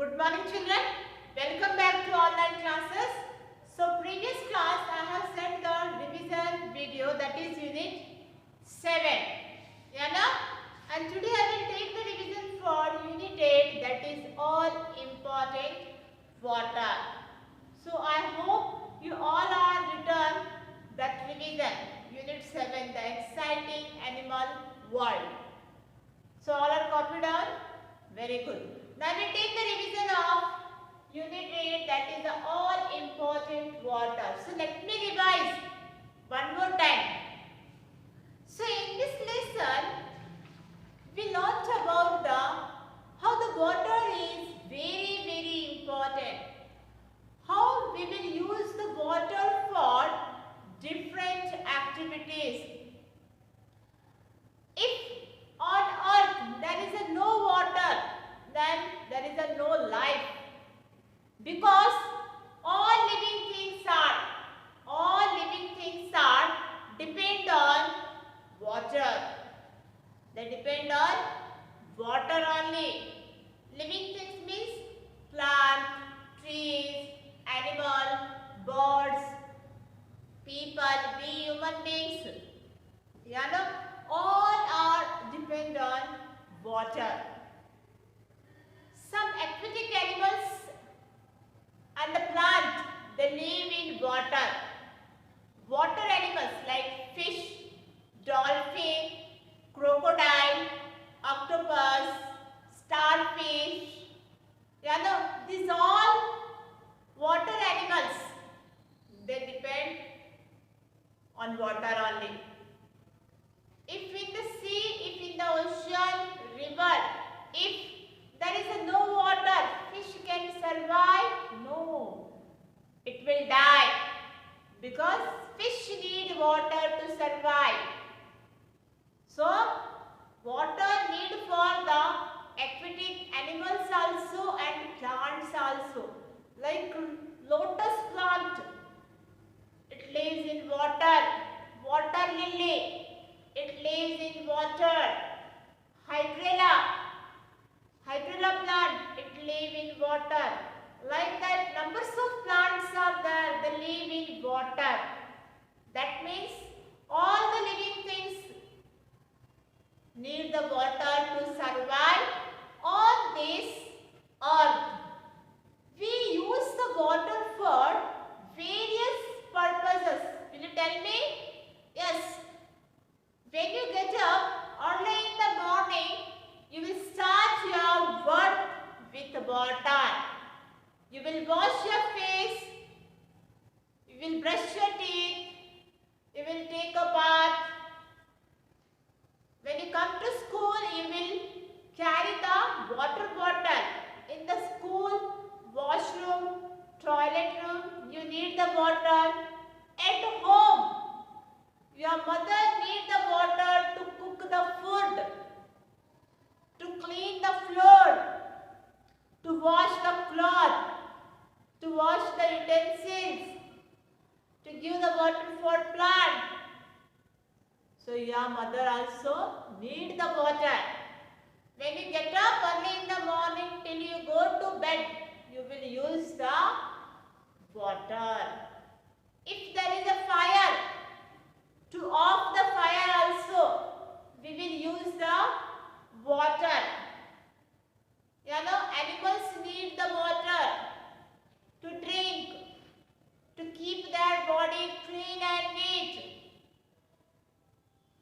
Good morning children. Welcome back to online classes. So previous class I have sent the revision video, that is unit 7. Yeah, no? And today I will take the revision for unit 8, that is all important water. So I hope you all are written that revision, unit 7, the exciting animal world. So all are copied down? Very good. Now we take the revision of unit 8, that is the all important water. So let me revise one more time. So in this lesson we learnt about how the water is very important. How we will use the water for different activities. If on earth there is no water, then there is no life, because all living things are depend on water. They depend on water only. Living things means plant, trees, animal, birds, people, we human beings. You know, all are depend on water. Some aquatic animals and the plant, they live in water. Water animals like fish, dolphin, crocodile, octopus, starfish, you know, these all water animals, they depend on water only. If in the sea, if in the ocean, river, if there is no water, fish can survive? No, it will die, because fish need water to survive. So water need for the aquatic animals also and plants also. Like lotus plant, it lives in water. Water lily, it lives in water. Hydrilla plant, it live in water. Like that, numbers of plants are there, they live in water. That means all the living things need the water to survive on this earth. We use the water for various purposes. Will you tell me? Yes. When you get up early in the morning, you will start your work with water. You will wash your face, you will brush your teeth, you will take a bath. When you come to school, you will carry the water bottle. In the school, washroom, toilet room, you need the water. At home, your mother needs the water to cook the food, to clean the floor, to wash the cloth, to wash the utensils, to give the water for plant. So your mother also need the water. When you get up early in the morning till you go to bed, you will use the water. If there is a fire, to off the fire also, we will use the water. You know, animals need the water to drink, to keep their body clean and neat.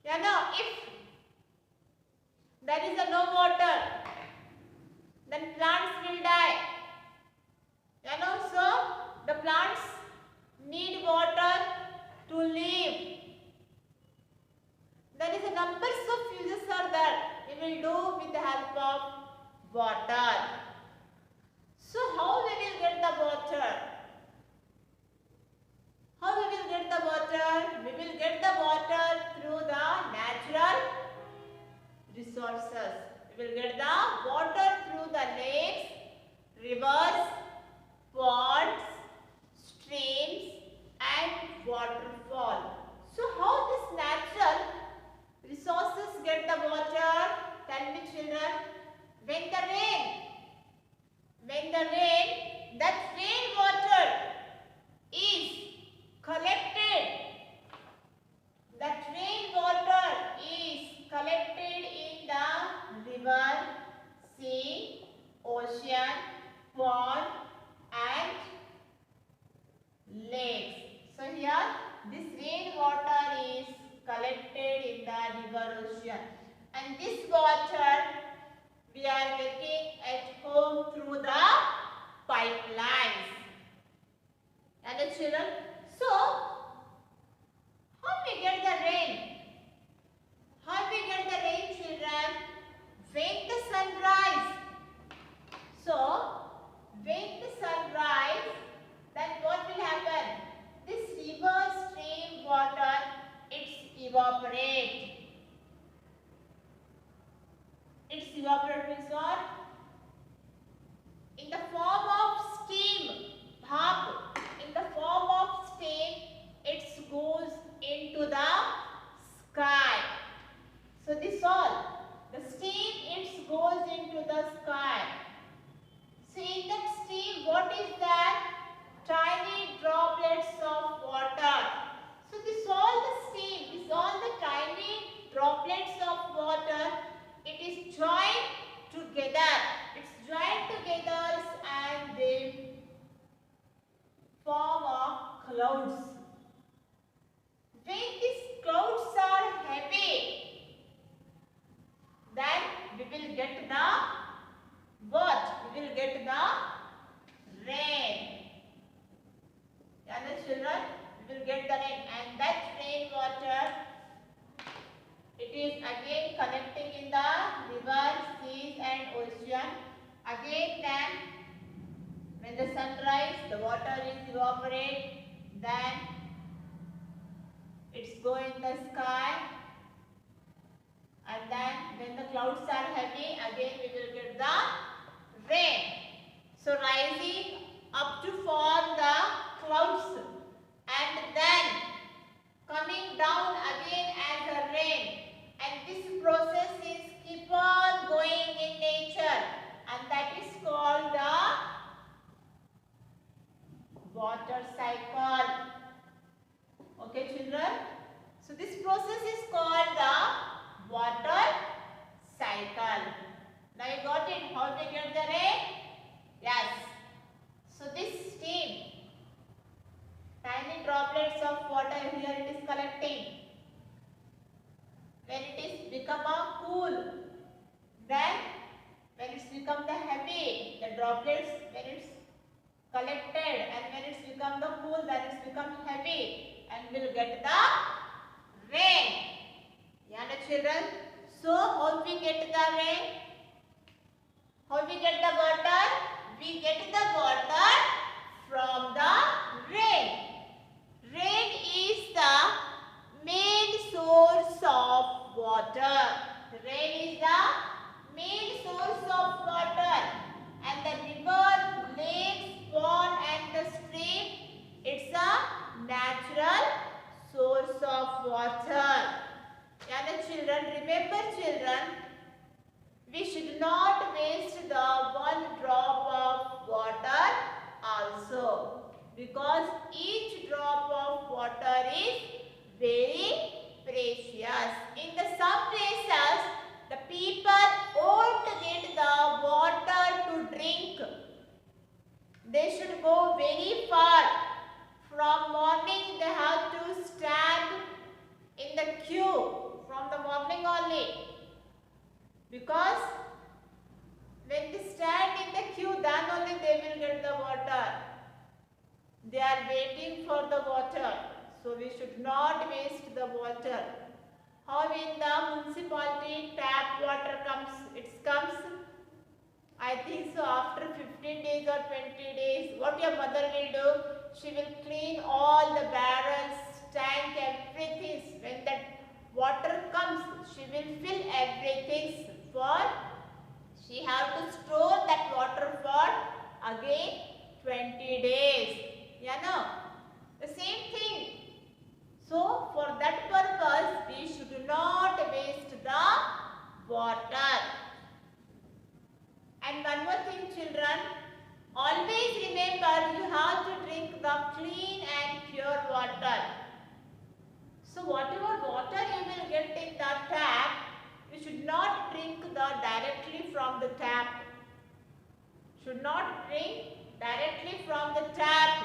You know, if there is no water, then plants will die. You know, so the plants need water to live. There is a numbers of uses are there. We will do with the help of water. So how we will get the water? How we will get the water? We will get the water through the natural resources. We will get the water through the lakes, rivers, ponds, streams and waterfall. So how this natural resources get the water? Tell me children. When the sea, ocean, pond and lakes. So here this rainwater is collected in the river ocean, and this water we are getting at home through the pipelines. And the children, so how we get the rain? How we get the rain, children? When the sun rises. So when the sun rises, then what will happen? This river stream water, it's evaporate. It's evaporate means what? In the form of steam, bhap. In the form of steam, it goes into the sky. So this all, the steam it goes into the sky. So in that steam, what is that? Tiny droplets of water. So this all the steam, this all the tiny droplets of water, it is joined together. It's joined together and they form a clouds. When these clouds are heavy, then we will get the what? We will get the rain. Yeah, the children, we will get the rain, and that rain water, it is again connecting in the rivers, seas and ocean. Again then, when the sun rises, the water is evaporate, then it's go in the sky, and then when the clouds are heavy, again we will get the rain. So rising up to form the clouds and then coming down again as a rain, and this process is keep on going in nature, and that is called the water cycle. Okay, children? So this process is called the water cycle. Now you got it? How to get the rain? Yes. So this steam, tiny droplets of water here it is collecting. When it is become a cool, then when it's become the heavy, the droplets when it's collected, and when it's become the cool, then it's become heavy and will get the rain. Yeah, the children. So how we get the rain? How we get the water? We get the water from the rain. Rain is the main source of water. Rain is the main source of water, and the river, lakes, pond and the stream, it's a natural source of water. Yeah, the children, remember children, we should not waste the one drop of water also, because each drop of water is very precious. In the some places, the people won't get the water to drink. They should go very far. From morning they have to stand in the queue from the morning only, because when they stand in the queue, then only they will get the water. They are waiting for the water, so we should not waste the water. How in the municipality tap water comes? It comes, I think so, after 15 days or 20 days. What your mother will do? She will clean all the barrels, tank, everything. When that water comes, she will fill everything for, she have to store that water for again 20 days. Yeah, no? The same thing. So, for that purpose, we should not waste the water. And one more thing, children, always remember you have to drink the clean and pure water. So whatever water you will get in the tap, you should not drink the directly from the tap. Should not drink directly from the tap.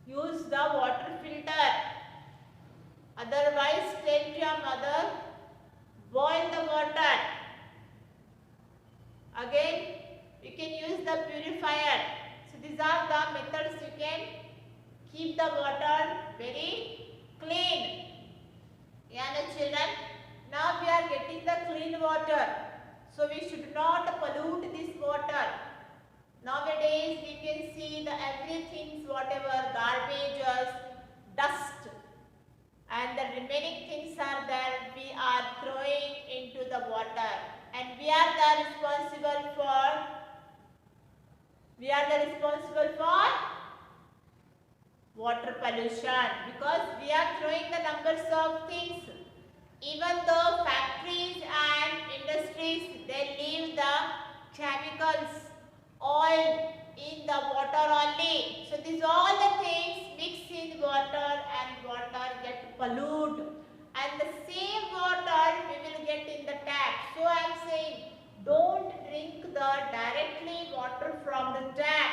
Use the water filter. Otherwise, tell your mother, boil the water. Again, you can use the purifier. So these are the methods you can keep the water very clean. Yeah, children. Now we are getting the clean water. So we should not pollute this water. Nowadays we can see the everything, whatever garbages, dust and the remaining things are there, we are throwing into the water, and we are the responsible for water pollution, because we are throwing the numbers of things. Even though factories and industries, they leave the chemicals, oil in the water only. So these all the things mix in water and water get polluted, and the same water we will get in the tap. So I am saying, don't drink the directly water from the tap.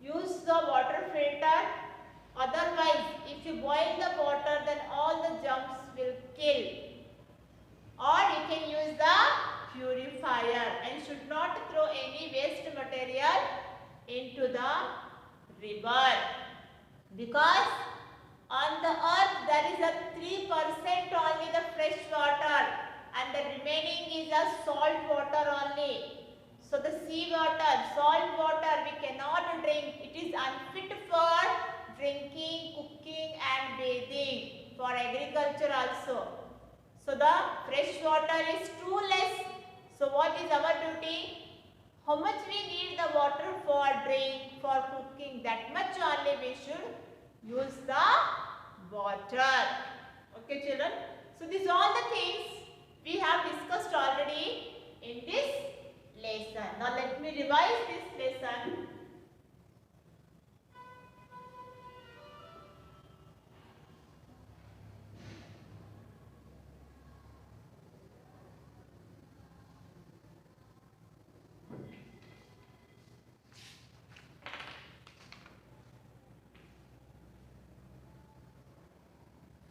Use the water filter. Otherwise, if you boil the water, then all the germs will kill. Or you can use the purifier, and should not throw any waste material into the river, because on the earth there is a 3% only the fresh water, and the remaining is a salt water only. So the sea water, salt water we cannot drink. It is unfit for drinking, cooking and bathing, for agriculture also. So the fresh water is too less. So what is our duty? How much we need the water for drink, for cooking, that much only we should use the water. Okay children. So these all the things we have discussed already in this lesson. Now let me revise this lesson.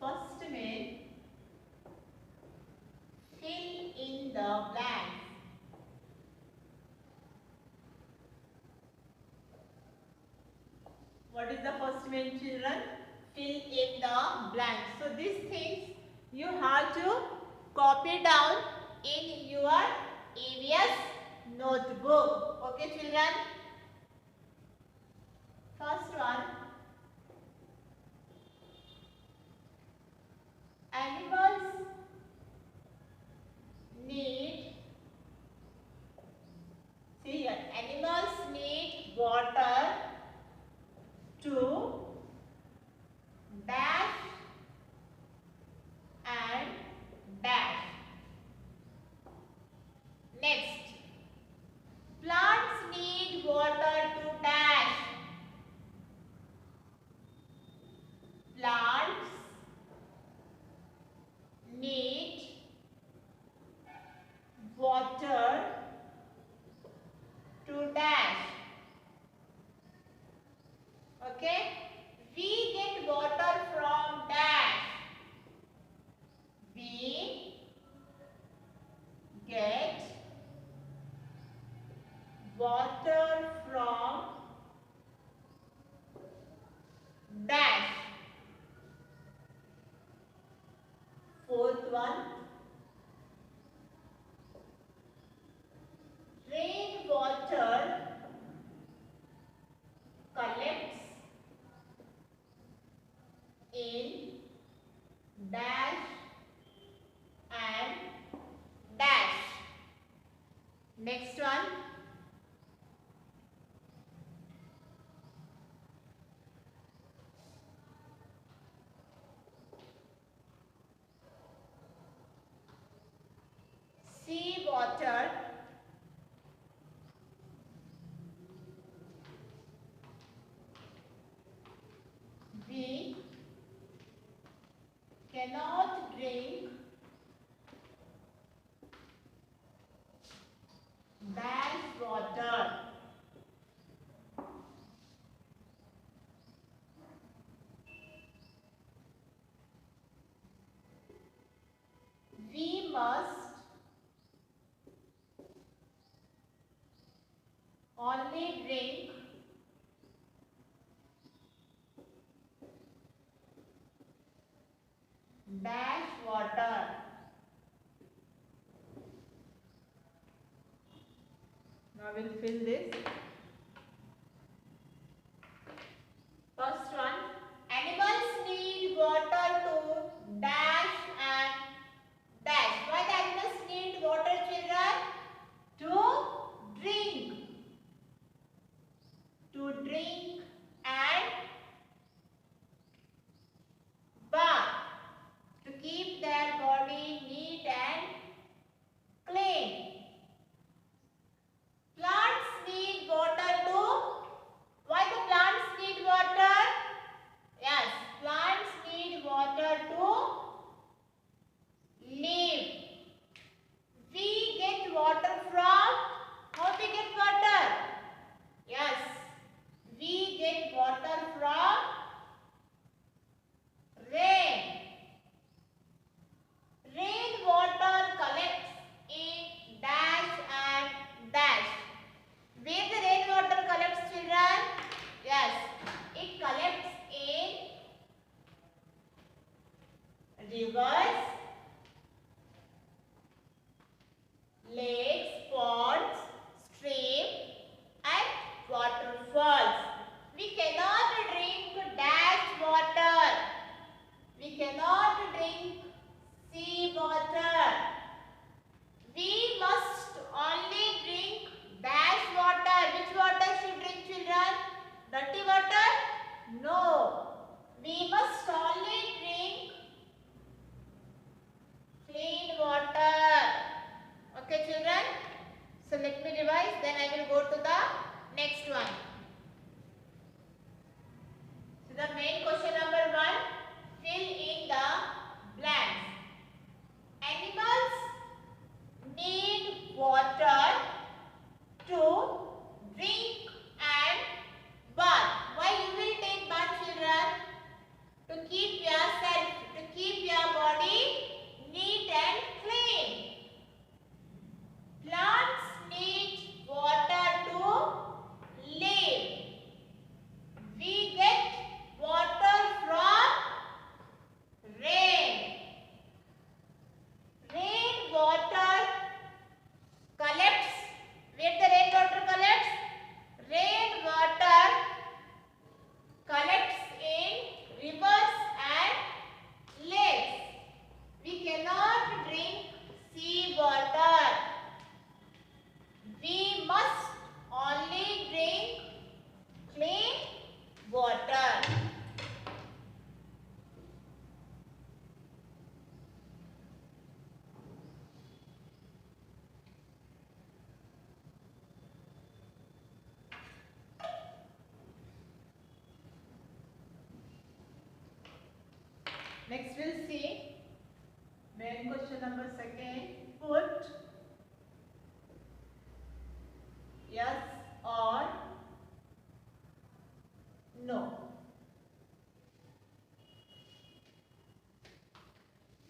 First में fill in the blanks. What is the first main, children? Fill in the blanks. So these things you have to copy down in your EVS notebook. Okay children? First one. Animals need, see here, animals need water to dash and dash. Next, plants need water to dash. Plants need water to dash. Okay, we get water from dash. We get water from dash. Fourth one, rain water collects in dash and dash. Next one, sea water we cannot drink must only drink dash water. Now we'll fill this. First one, animals need water to dash and dash. Why the animals need water, children? To drink. To drink and bath. To keep their body neat and clean. Plants need water too. Why the plants need water? Yes, plants need water to live. We get water from, how we get water? Yes, we get water from rain. Rain water collects in dash and dash. Where the rain water collects, children? Yes, it collects in rivers, lakes, ponds, streams and waterfalls. We cannot drink dash water. We cannot drink sea water. We must only drink dash water. Which water should drink, children? Dirty water? No. We must only drink clean water. Okay, children? So let me revise, then I will go to the next one. So the main question number 1, fill in the blanks. Animals need water to drink and bath. Why you will take bath, children? To keep yourself, to keep your body neat and clean. Plants need water to live. We get water from rain. Rain water collects. Where the rain water collects? Rain water collects in rivers and lakes. We cannot drink sea water. We must only drink clean water. Next we'll see main question number 2. Put yes or no.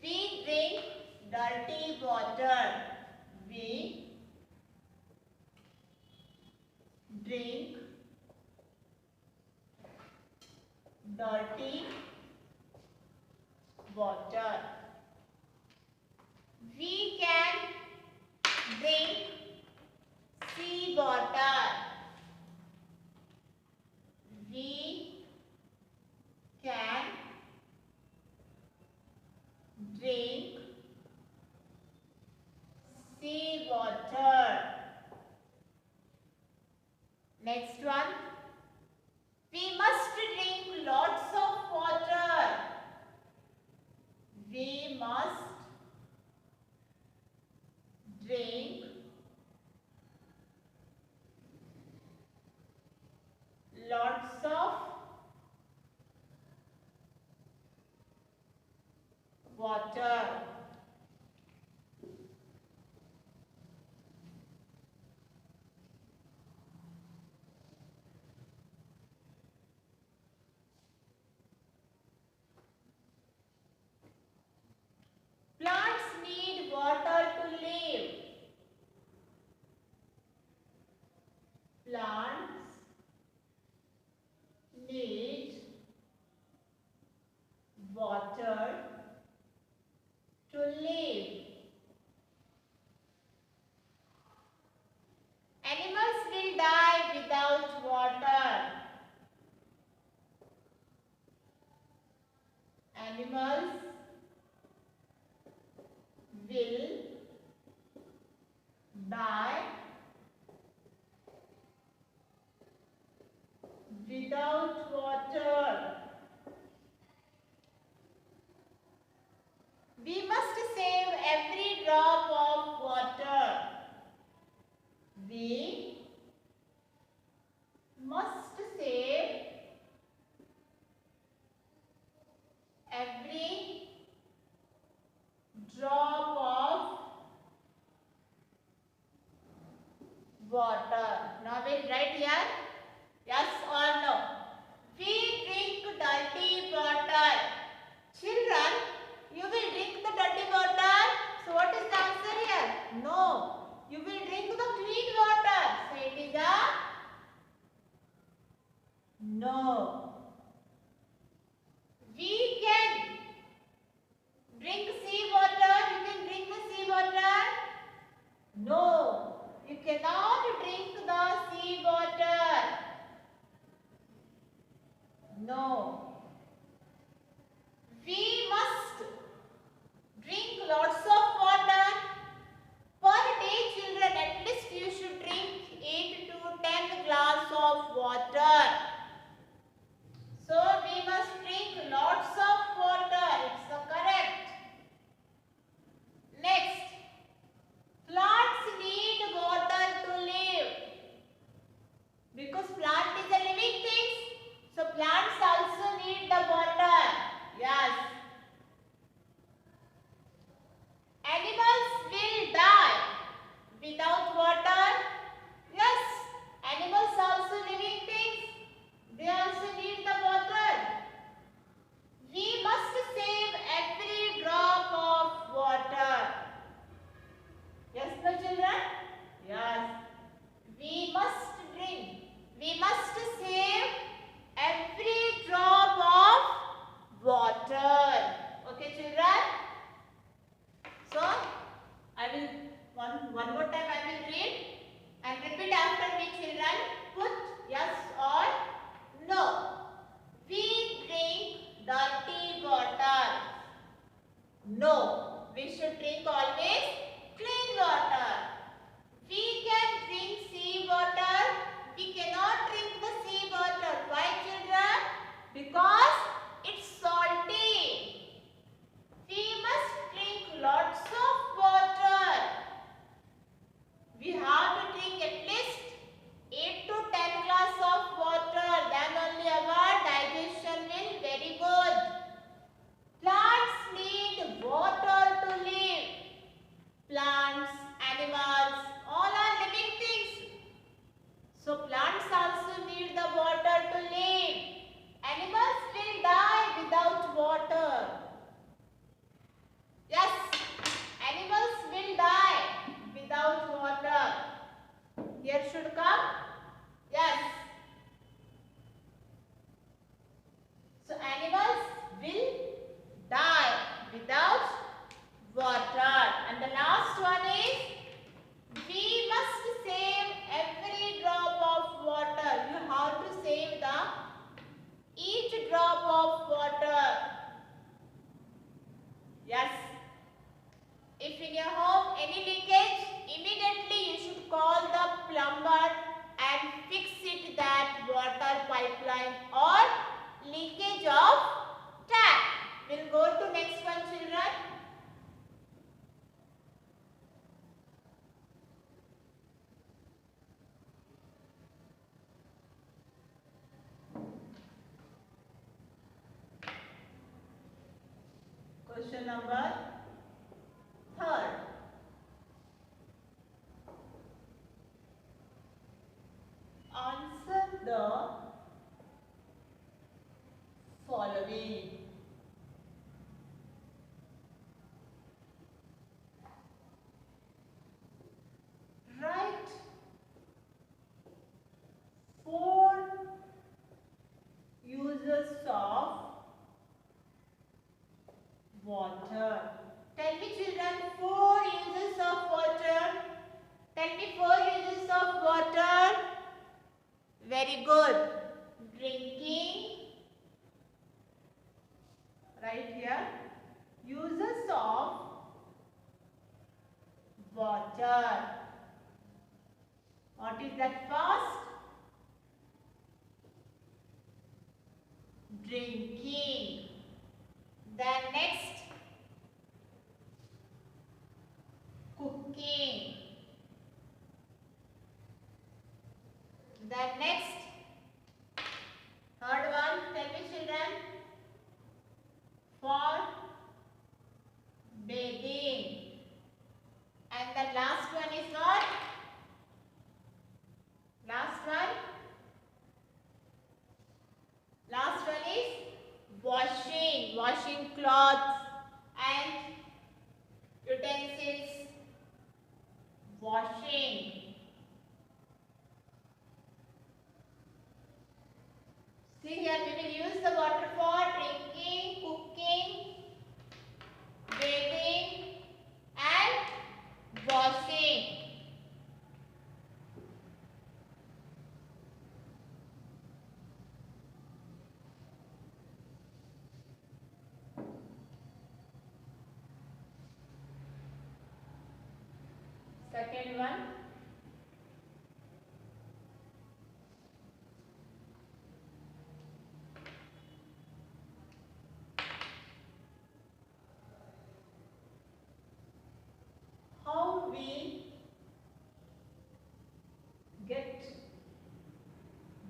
We drink dirty water. We drink dirty water. We can drink sea water. We can drink sea water. Next one. We must drink lots of water. We must drink lots of water. water. Now we'll write here yes or no. We drink dirty water. Children, you will drink the dirty water. So what is the answer here? No. You will drink the clean water. So it is a no. We can drink sea water. You can drink the sea water. No. You cannot drink the sea water. No. We must drink lots of water. Per day, children, at least you should drink 8 to 10 glass of water. So we must drink lots of water. It's correct. Next, plants need water to live. Because plant is a living thing, so plants also need the water. Yes. Animals will die without water. Yes. Animals also living things. They also need the water. We must save every drop of water. Yes, no children? Yes. We must drink. We must save every drop of water. Okay, children? So, I will one more time I will read and repeat after me, children. Put yes or no. We drink dirty water. No. We should drink always clean water. We can drink sea water. We cannot drink the sea water. Why, children? Because it's salty. We must drink lots of water. We have to drink at least 8 to 10 glass of water. Then only our digestion will very good. Plants need water to live. Plants, animals, all are living things. So plants also need the water to live. Animals will die without water. Yes, animals will die without water. Here should come. Yes. So animals will die without water. And the last one is, we must save every drop of water. You have to save each drop of water. Yes. If in your home any leakage, immediately you should call the plumber and fix it, that water pipeline or leakage of tap. We'll go to next one, children. Question number 3rd. Answer the following. Write 4 uses of water. Tell me, children, 4 uses of water. Tell me 4 uses of water. Very good. Drinking. Right here. Uses of water. What is that first? Drinking. Then next, cooking. Then next, 3rd one, tell me, children, for bathing. And the last one is what? Second one. How we get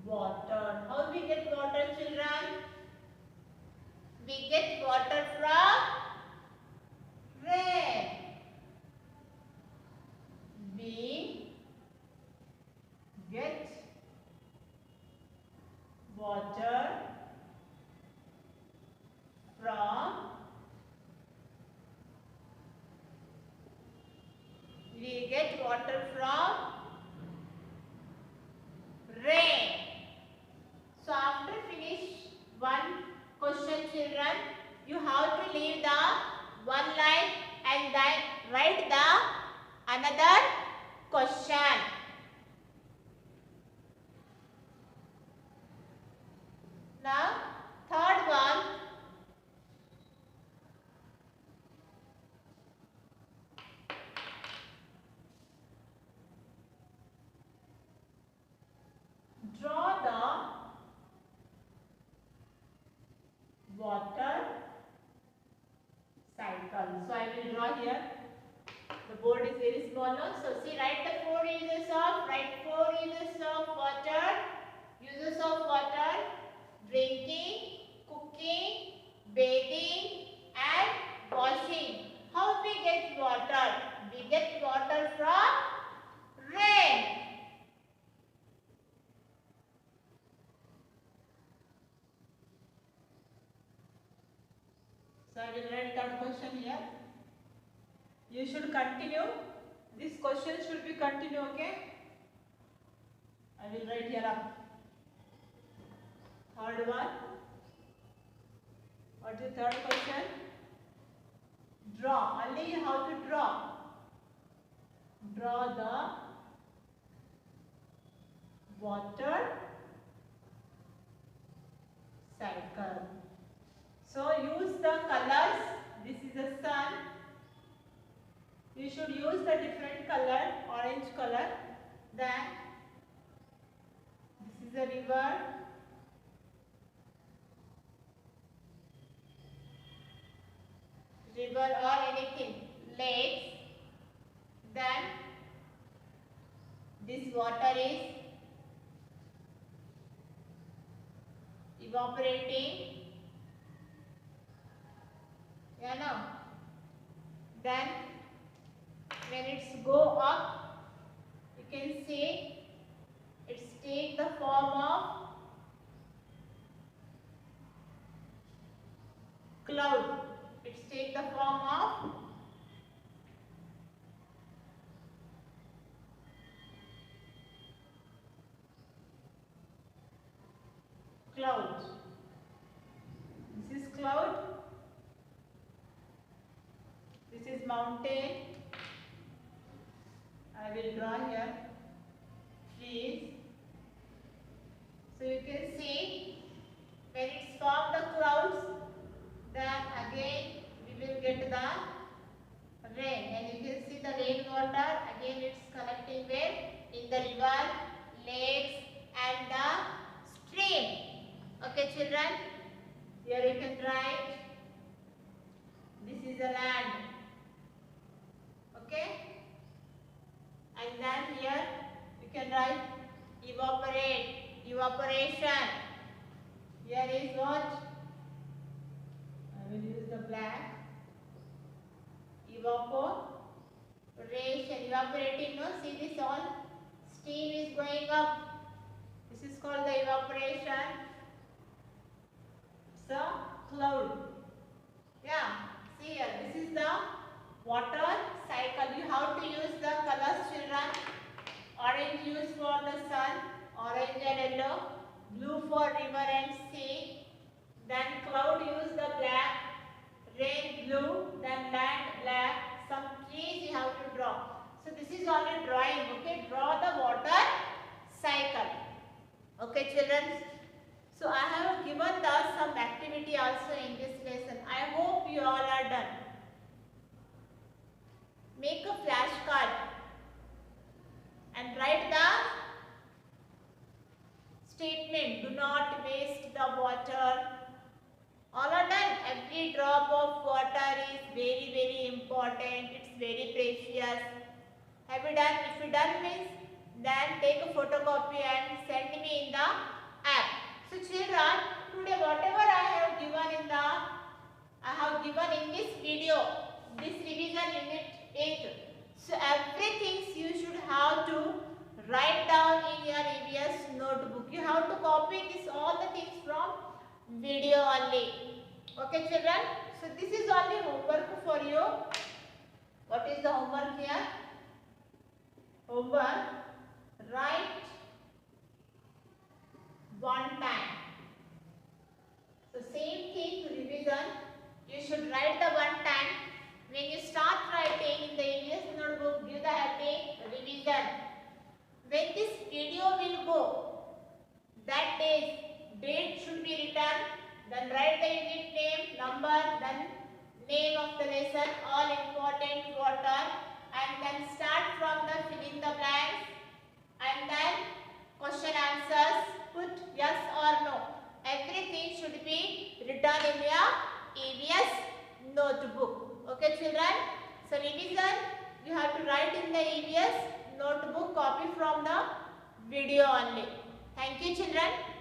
water? How we get water, children? We get water from rain. We get water from rain. So after finish one question, children, you have to leave the one line and then write the another question. Now third one. Draw the water cycle. So I will draw here. The board is very small now. So see, write the four uses of water. Uses of water: drinking, cooking, bathing and washing. How we get water? We get water from rain. So I will write third question here. You should continue. This question should be continue, okay? I will write here up. Third one. What is the third question? Draw. Only you have to draw. Draw the water cycle. So use the colors. This is the sun. You should use the different color, orange color. Then this is a river. River or anything, lakes. Then this water is evaporating. Yeah, no. Then when it's go up, you can see it's take the form of cloud. It's take the form of cloud. This is cloud. This is mountain. I will draw here trees. So you can see when it's formed the clouds, then again we will get the rain, and you can see the rainwater again it's collecting where? In the river, lakes and the stream. Okay children, here you can write this is the land. Okay, and then here you can write evaporate, evaporation. Here is what? I will use the black. Evaporation, evaporating. No, see this all steam is going up. This is called the evaporation. It's a cloud. Yeah, see here. This is the water cycle. You have to use the colors, children. Orange used for the sun, orange and yellow. Blue for river and sea. Then cloud use the black, rain blue, then land black. Some trees you have to draw. So this is only drawing. Okay, draw the water cycle. Okay, children. So I have given some activity also in this lesson. I hope you all are done. Make a flashcard Yes. Have you done? If you done means, then take a photocopy and send me in the app. So children, today whatever I have given in this video, this revision unit 8. So everything you should have to write down in your EVS notebook. You have to copy this all the things from video only. Okay children? So this is only homework for you. What is the homework here? Homework, write one time. So same thing revision. You should write the one time. When you start writing in the EVS notebook, give the heading revision. When this video will go, that date should be written. Then write the unit name, number, then name of the lesson, all important water, and then start from the fill in the blanks, and then question answers, put yes or no. Everything should be written in your EVS notebook. Okay children? So revision, you have to write in the EVS notebook, copy from the video only. Thank you children.